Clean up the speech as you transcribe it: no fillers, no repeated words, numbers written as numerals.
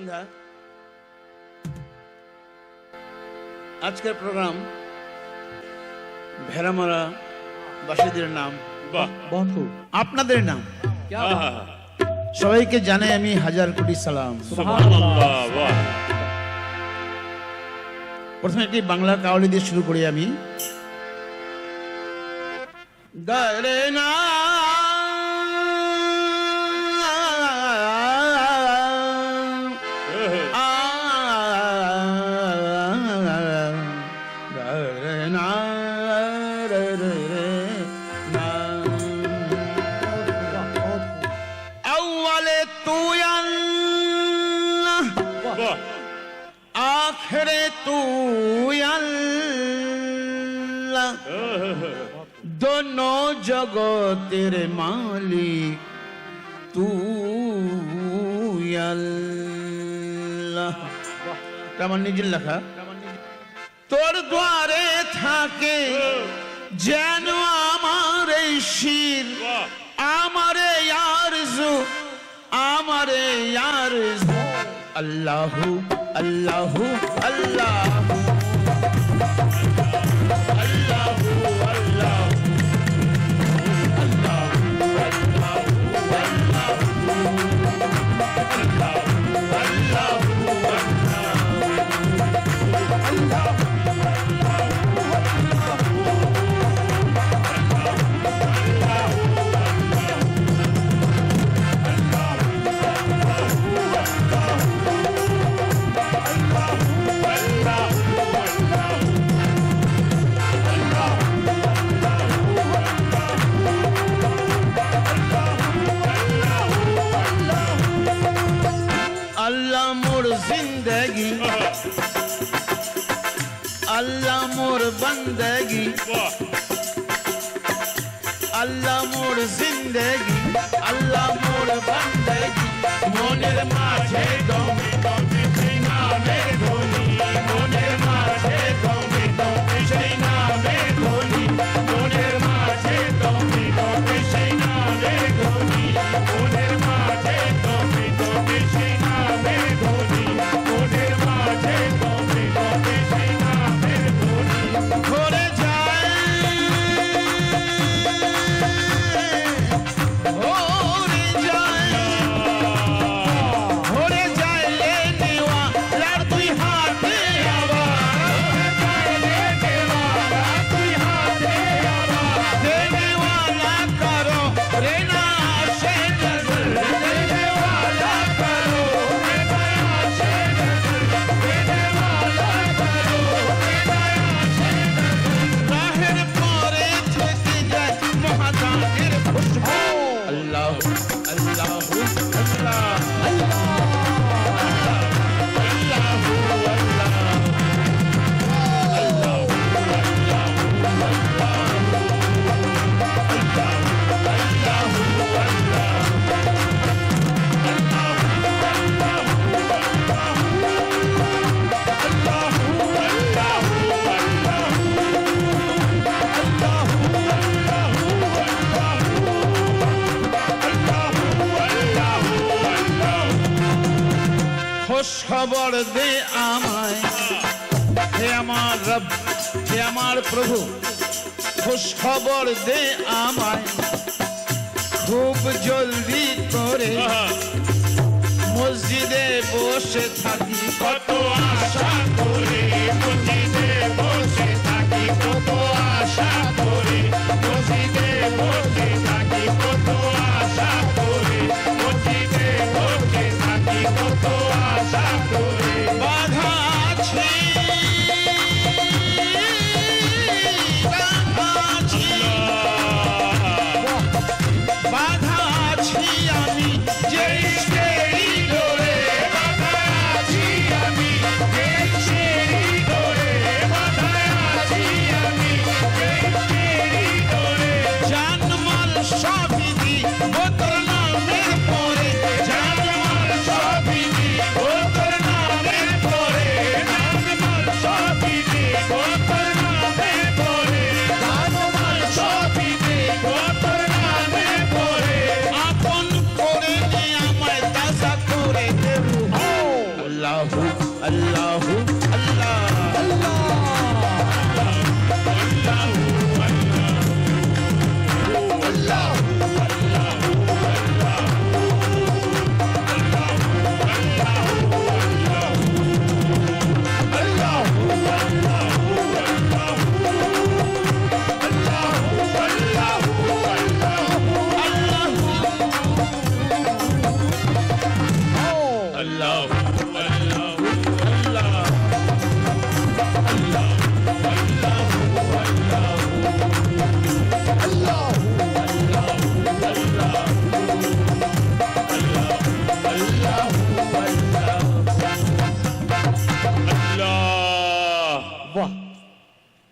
সন্ধ্যা। আজকের প্রোগ্রাম ভেড়ামারা বাসীদের নাম, আপনাদের নাম। সবাইকে জানাই আমি হাজার কোটি সালাম। প্রথমে একটি বাংলা কাওয়ালি দিয়ে শুরু করি আমি। গারে না आखिरे तू अल्लाह, दोनों जगतेर मालिक तू अल्लाह। আমার নিজের লেখা। তোর দ্বারে থাকে যেন আমার এই শির, আমারে আরজু, আমারে আরজু। আল্লাহু আল্লাহু আল্লাহু আল্লাহু अल्लाह मोर जिंदगी, अल्लाह मोर बंदगी, अल्लाह मोर जिंदगी, अल्लाह मोर बंदगी। मोनेर माझे दमे दमे সেই নামের ধ্বনি, মোনের মাঝে দমে দমে সেই নামের ধ্বনি, মোনের মাঝে দমে দমে সেই নামের ধ্বনি, মোনের মাঝে দমে দমে সেই নামের ধ্বনি, মোনের মাঝে দমে দমে সেই নামের ধ্বনি। ঘরে যায় ঘরে যায় ঘরে যায় লে নেওয়া লার তুই হাতে আবার, লে নেওয়া লার তুই হাতে আবার, দে নেওয়া না করো রে না আসে নজর, দে নেওয়া না করো রে না আসে নজর, দে নেওয়া না করো রে না আসে নজর। রাহের পরে থেকে যায় মহাদানের খুশবু। আল্লাহু আল্লাহু আল্লাহ খোশ খবর দে আমায়, হে আমার রব, হে আমার প্রভু, খোশ খবর দে আমায় খুব জলদি করে। মসজিদে বসে থাকি কত আশা করে, মসজিদে বসে থাকি কত আশা করে, মসজিদে বসে থাকি কত আশা করে, মসজিদে বসে থাকি কত আশা করে। বাধা আছে বাধা আছি আমি যে ইশকেরই ডোরে, বাধা আছি আমি अल्लाहु अल्लाह वाह